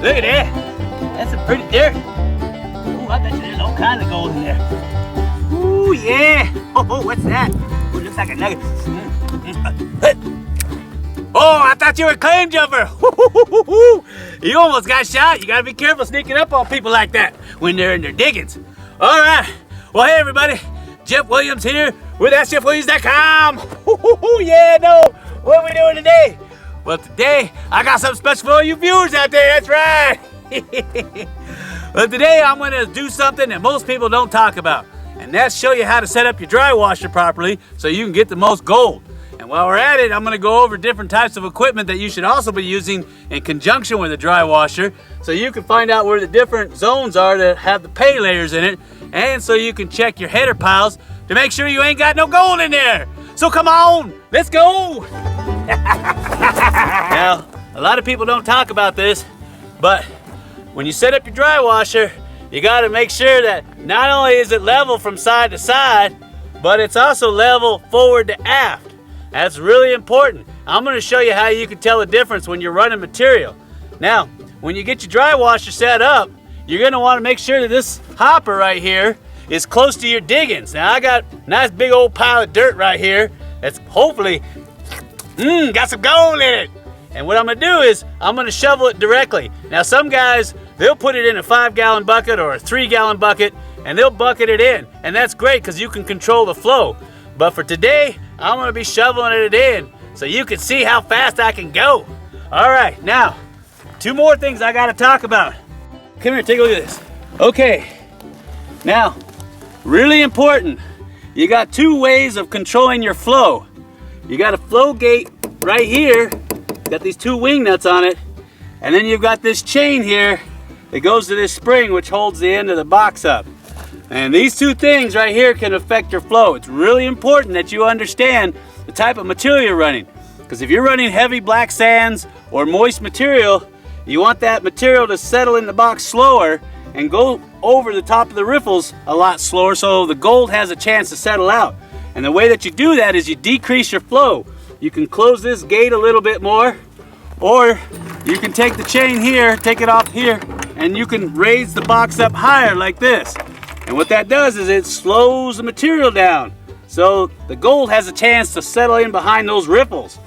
Look at that. That's some pretty dirt. Ooh, I bet you there's all kinds of gold in there. Ooh, yeah. Oh, what's that? Ooh, looks like a nugget. Oh, I thought you were a claim jumper. You almost got shot. You gotta be careful sneaking up on people like that when they're in their diggings. All right. Well, hey, everybody. Jeff Williams here with AskJeffWilliams.com. Yeah, no. What are we doing today? Well, today, I got something special for all you viewers out there. That's right. Well, today, I'm going to do something that most people don't talk about. And that's show you how to set up your dry washer properly so you can get the most gold. And while we're at it, I'm going to go over different types of equipment that you should also be using in conjunction with a dry washer so you can find out where the different zones are that have the pay layers in it, and so you can check your header piles to make sure you ain't got no gold in there. So come on, let's go. Now, a lot of people don't talk about this, but when you set up your dry washer, you got to make sure that not only is it level from side to side, but it's also level forward to aft. That's really important. I'm going to show you how you can tell the difference when you're running material. Now, when you get your dry washer set up, you're going to want to make sure that this hopper right here is close to your diggings. Now, I got a nice big old pile of dirt right here that's hopefully got some gold in it. And what I'm going to do is I'm going to shovel it directly. Now, some guys, they'll put it in a 5-gallon bucket or a 3-gallon bucket, and they'll bucket it in. And that's great because you can control the flow. But for today, I'm going to be shoveling it in so you can see how fast I can go. All right, now, 2 more things I got to talk about. Come here, take a look at this. Okay, now, really important, you got 2 ways of controlling your flow. You got a flow gate right here, got these 2 wing nuts on it, and then you've got this chain here that goes to this spring which holds the end of the box up. And these 2 things right here can affect your flow. It's really important that you understand the type of material you're running. Because if you're running heavy black sands or moist material, you want that material to settle in the box slower and go over the top of the riffles a lot slower so the gold has a chance to settle out. And the way that you do that is you decrease your flow. You can close this gate a little bit more, or you can take the chain here, take it off here, and you can raise the box up higher like this. And what that does is it slows the material down. So the gold has a chance to settle in behind those riffles.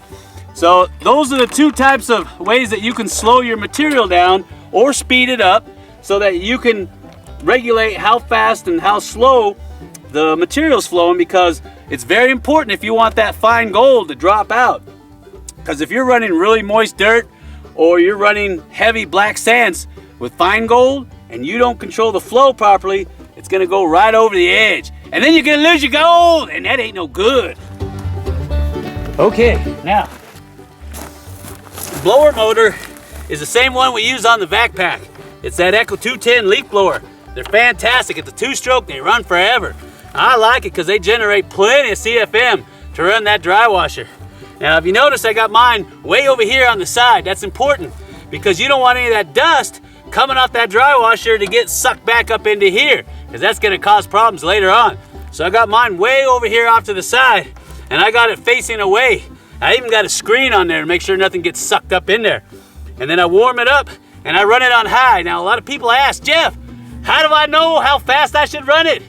So those are the 2 types of ways that you can slow your material down or speed it up so that you can regulate how fast and how slow the material's flowing, because it's very important if you want that fine gold to drop out. Because if you're running really moist dirt or you're running heavy black sands with fine gold and you don't control the flow properly, it's gonna go right over the edge. And then you're gonna lose your gold, and that ain't no good. Okay, now, the blower motor is the same one we use on the vac pack. It's that Echo 210 leaf blower. They're fantastic. It's a 2-stroke, they run forever. I like it because they generate plenty of CFM to run that dry washer. Now, if you notice, I got mine way over here on the side. That's important because you don't want any of that dust coming off that dry washer to get sucked back up into here, because that's going to cause problems later on. So I got mine way over here off to the side, and I got it facing away. I even got a screen on there to make sure nothing gets sucked up in there. And then I warm it up and I run it on high. Now, a lot of people ask, Jeff, how do I know how fast I should run it?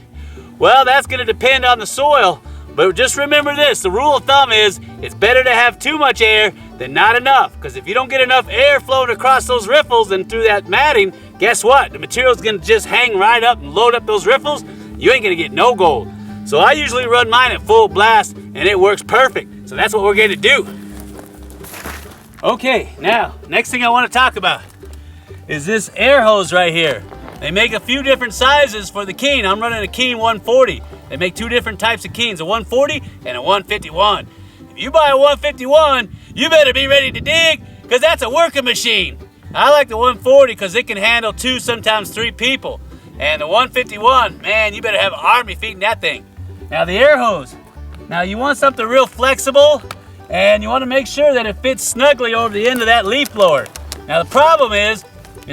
Well, that's going to depend on the soil. But just remember this, the rule of thumb is it's better to have too much air than not enough. Because if you don't get enough air flowing across those riffles and through that matting, guess what? The material's going to just hang right up and load up those riffles. You ain't going to get no gold. So I usually run mine at full blast and it works perfect. So that's what we're going to do. Okay, now, next thing I want to talk about is this air hose right here. They make a few different sizes for the Keen. I'm running a Keen 140. They make 2 different types of Keens, a 140 and a 151. If you buy a 151, you better be ready to dig, because that's a working machine. I like the 140 because it can handle 2, sometimes 3 people. And the 151, man, you better have an army feeding that thing. Now the air hose. Now you want something real flexible, and you want to make sure that it fits snugly over the end of that leaf blower. Now the problem is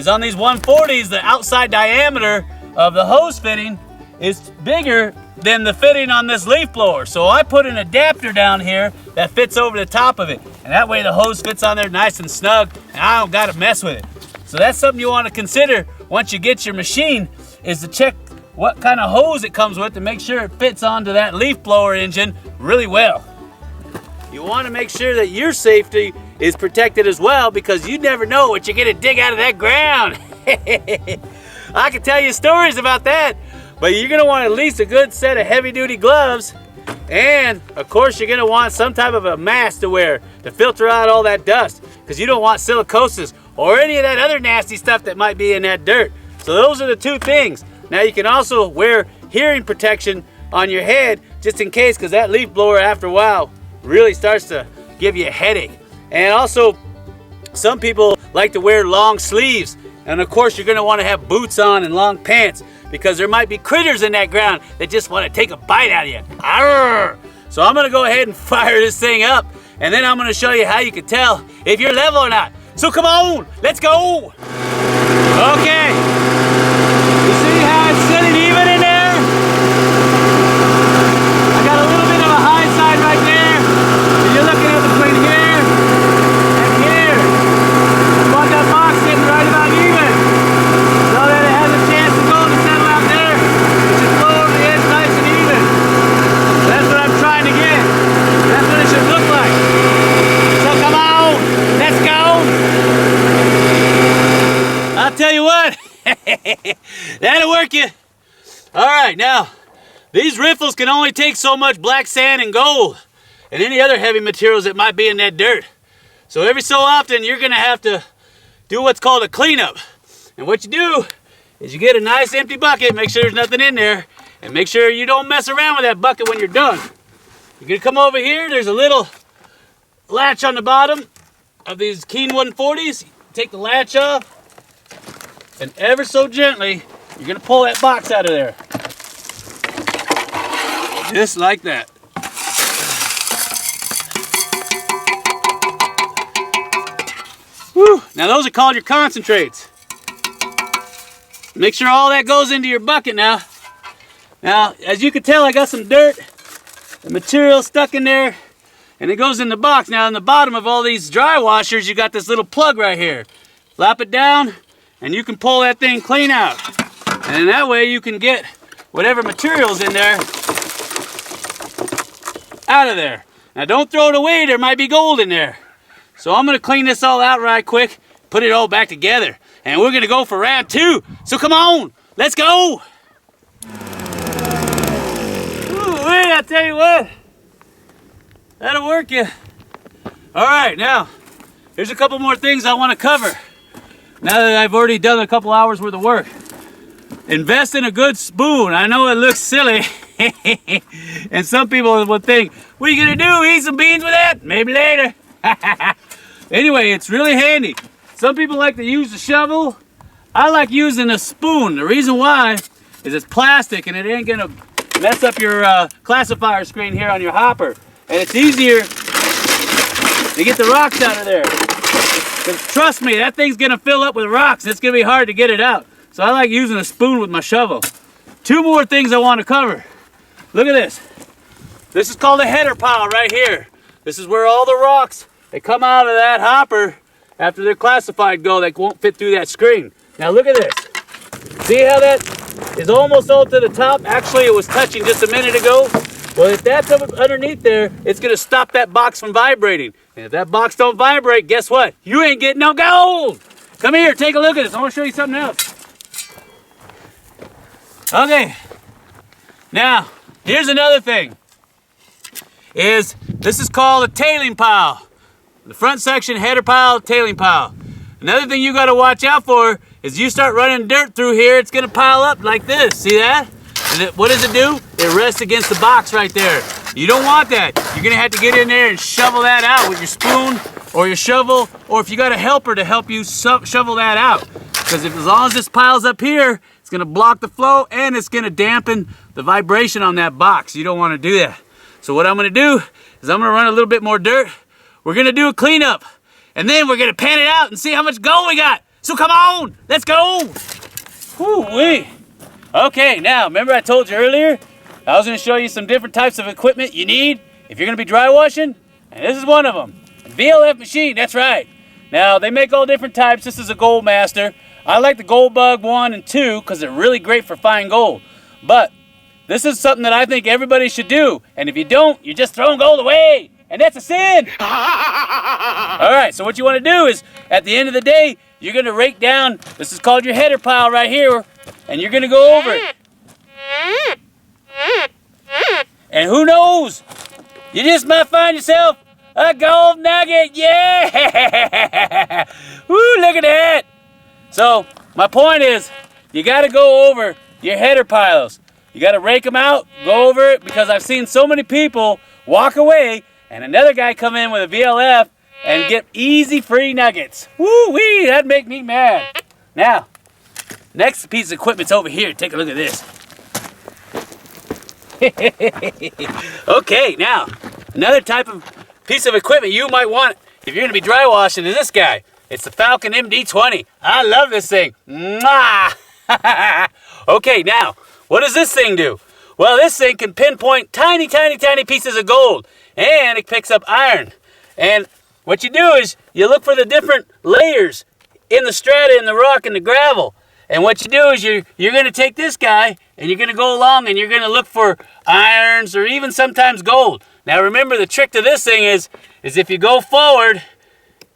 on these 140s, the outside diameter of the hose fitting is bigger than the fitting on this leaf blower. So I put an adapter down here that fits over the top of it. And that way the hose fits on there nice and snug, and I don't gotta mess with it. So that's something you want to consider once you get your machine, is to check what kind of hose it comes with to make sure it fits onto that leaf blower engine really well. You want to make sure that your safety is protected as well, because you never know what you're going to dig out of that ground. I can tell you stories about that, but you're going to want at least a good set of heavy-duty gloves, and of course you're going to want some type of a mask to wear to filter out all that dust, because you don't want silicosis or any of that other nasty stuff that might be in that dirt. So those are the two things. Now you can also wear hearing protection on your head just in case, because that leaf blower after a while really starts to give you a headache. And also, some people like to wear long sleeves, and of course you're going to want to have boots on and long pants, because there might be critters in that ground that just want to take a bite out of you. Arrgh! So I'm going to go ahead and fire this thing up, and then I'm going to show you how you can tell if you're level or not. So come on, let's go. Okay, you see how it's sitting even in there? I got a little bit of a high side right there, and you're looking at between here and here. I want that box sitting right about even, so that it has a chance to go to settle out there. It should flow over the edge nice and even. That's what I'm trying to get. That's what it should look like. So come on, let's go. I'll tell you what, that'll work you. All right, now, these riffles can only take so much black sand and gold and any other heavy materials that might be in that dirt. So every so often, you're gonna have to do what's called a cleanup. And what you do is you get a nice empty bucket, make sure there's nothing in there, and make sure you don't mess around with that bucket when you're done. You're gonna come over here, there's a little latch on the bottom of these Keen 140s. Take the latch off, and ever so gently, you're gonna pull that box out of there. Just like that. Whew. Now those are called your concentrates. Make sure all that goes into your bucket now. Now, as you can tell, I got some dirt and material stuck in there, and it goes in the box. Now, in the bottom of all these dry washers, you got this little plug right here. Flap it down, and you can pull that thing clean out. And that way you can get whatever material's in there out of there. Now don't throw it away, there might be gold in there. So I'm gonna clean this all out right quick, put it all back together, and we're gonna go for round 2. So come on, let's go. Ooh-wee, I tell you what, that'll work you. All right, now, here's a couple more things I wanna cover. Now that I've already done a couple hours worth of work. Invest in a good spoon. I know it looks silly. And some people would think, what are you gonna do, eat some beans with that? Maybe later. Anyway, it's really handy. Some people like to use a shovel. I like using a spoon. The reason why is it's plastic and it ain't gonna mess up your classifier screen here on your hopper. And it's easier to get the rocks out of there. Because trust me, that thing's gonna fill up with rocks. It's gonna be hard to get it out. So I like using a spoon with my shovel. 2 more things I want to cover. Look at this. This is called a header pile right here. This is where all the rocks, they come out of that hopper after they're classified go, they won't fit through that screen. Now look at this. See how that is almost all to the top? Actually, it was touching just a minute ago. Well, if that's underneath there, it's gonna stop that box from vibrating. And if that box don't vibrate, guess what? You ain't getting no gold. Come here, take a look at this. I wanna show you something else. Okay, now, here's another thing. This is called a tailing pile. The front section, header pile, tailing pile. Another thing you gotta watch out for is you start running dirt through here, it's gonna pile up like this, see that? And what does it do? It rests against the box right there. You don't want that. You're gonna have to get in there and shovel that out with your spoon or your shovel, or if you got a helper to help you shovel that out. Because as long as this piles up here, it's gonna block the flow and it's gonna dampen the vibration on that box. You don't wanna do that. So what I'm gonna do is I'm gonna run a little bit more dirt. We're gonna do a cleanup. And then we're gonna pan it out and see how much gold we got. So come on, let's go. Whoo-wee. Okay, now, remember I told you earlier, I was gonna show you some different types of equipment you need if you're gonna be dry washing, and this is one of them. VLF machine, that's right. Now, they make all different types. This is a Gold Master. I like the Gold Bug 1 and 2 because they're really great for fine gold. But this is something that I think everybody should do. And if you don't, you're just throwing gold away. And that's a sin. All right, so what you want to do is, at the end of the day, you're going to rake down, this is called your header pile right here, and you're going to go over it. And who knows, you just might find yourself a gold nugget. Yeah! Woo, look at that. So, my point is, you got to go over your header piles. You got to rake them out, go over it, because I've seen so many people walk away and another guy come in with a VLF and get easy free nuggets. Woo-wee, that'd make me mad. Now, next piece of equipment's over here. Take a look at this. Okay, now, another type of piece of equipment you might want if you're gonna be dry washing is this guy. It's the Falcon MD20. I love this thing. Mwah! Okay, now, what does this thing do? Well, this thing can pinpoint tiny, tiny, tiny pieces of gold, and it picks up iron. And what you do is you look for the different layers in the strata, in the rock, and the gravel. And what you do is you're going to take this guy, and you're going to go along, and you're going to look for irons or even sometimes gold. Now, remember, the trick to this thing is if you go forward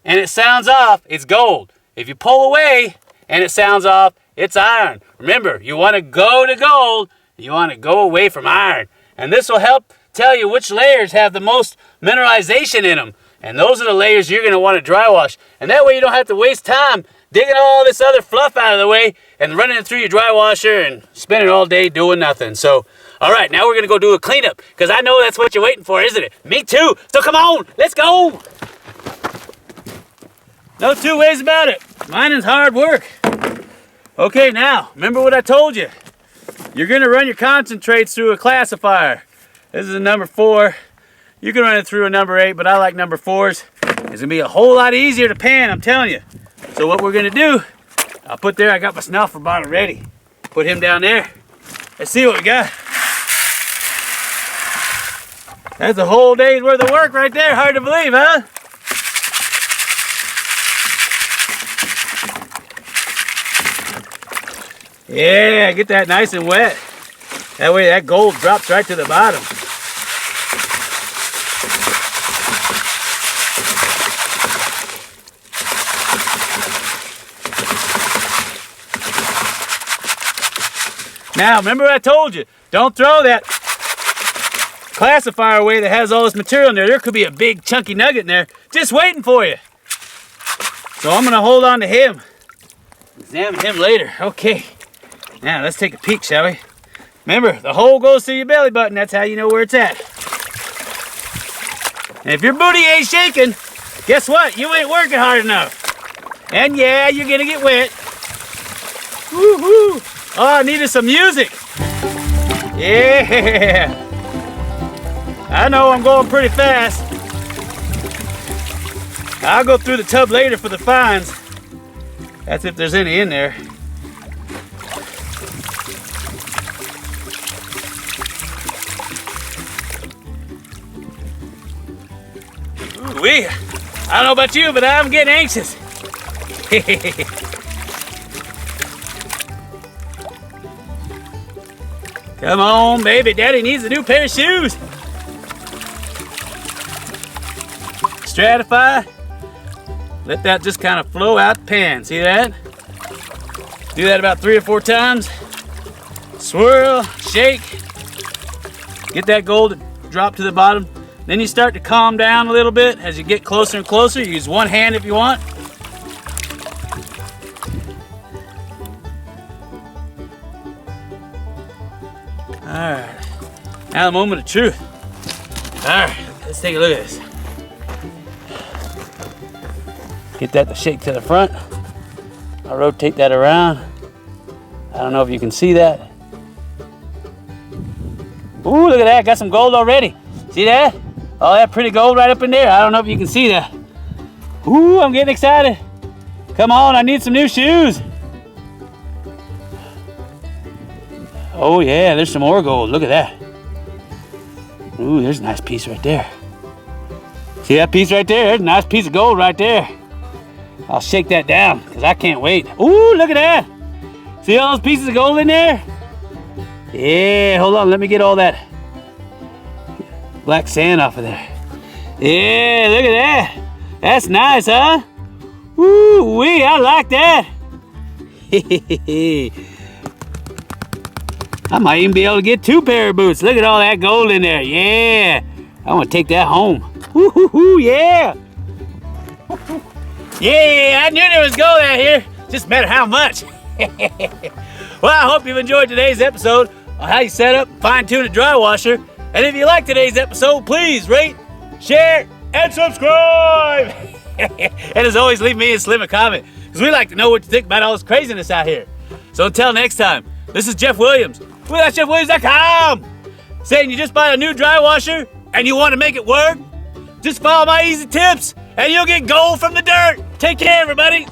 and it sounds off, it's gold. If you pull away and it sounds off, it's iron. Remember, you want to go to gold, you want to go away from iron. And this will help tell you which layers have the most mineralization in them. And those are the layers you're going to want to dry wash. And that way you don't have to waste time digging all this other fluff out of the way and running it through your dry washer and spending all day doing nothing. So, all right, now we're going to go do a cleanup, because I know that's what you're waiting for, isn't it? Me too. So come on, let's go. No two ways about it. Mining's hard work. Okay, now, remember what I told you. You're going to run your concentrates through a classifier. This is a number 4. You can run it through a number 8, but I like number 4s. It's going to be a whole lot easier to pan, I'm telling you. So what we're going to do, I'll put there, I got my snuffer bottle ready. Put him down there. Let's see what we got. That's a whole day's worth of work right there. Hard to believe, huh? Yeah, get that nice and wet. That way that gold drops right to the bottom. Now, remember what I told you, don't throw that classifier away that has all this material in there. There could be a big chunky nugget in there just waiting for you. So I'm gonna hold on to him. Examine him later. Okay. Now let's take a peek, shall we? Remember, the hole goes through your belly button. That's how you know where it's at. And if your booty ain't shaking, guess what? You ain't working hard enough. And yeah, you're gonna get wet. Woo-hoo! Oh, I needed some music. Yeah. I know I'm going pretty fast. I'll go through the tub later for the fines. That's if there's any in there. Ooh-wee. I don't know about you, but I'm getting anxious. Come on, baby. Daddy needs a new pair of shoes. Stratify. Let that just kind of flow out the pan. See that? Do that about 3 or 4 times. Swirl, shake. Get that gold to drop to the bottom. Then you start to calm down a little bit as you get closer and closer. You use one hand if you want. Alright, now the moment of truth. Alright, let's take a look at this. Get that to shake to the front. I'll rotate that around. I don't know if you can see that. Ooh, look at that, got some gold already. See that? All that pretty gold right up in there. I don't know if you can see that. Ooh, I'm getting excited. Come on, I need some new shoes. Oh yeah, there's some more gold. Look at that. Ooh, there's a nice piece right there. See that piece right there? There's a nice piece of gold right there. I'll shake that down because I can't wait. Ooh, look at that. See all those pieces of gold in there? Yeah, hold on. Let me get all that black sand off of there. Yeah, look at that. That's nice, huh? Woo-wee, I like that. I might even be able to get 2 pair of boots. Look at all that gold in there. Yeah. I want to take that home. Woo-hoo-hoo, yeah. Yeah, I knew there was gold out here. Just matter how much. Well, I hope you've enjoyed today's episode on how you set up and fine-tune a dry washer. And if you like today's episode, please rate, share, and subscribe. And as always, leave me and Slim a comment, because we like to know what you think about all this craziness out here. So until next time, this is Jeff Williams with SheffWilliams.com, saying you just bought a new dry washer and you want to make it work? Just follow my easy tips and you'll get gold from the dirt. Take care, everybody.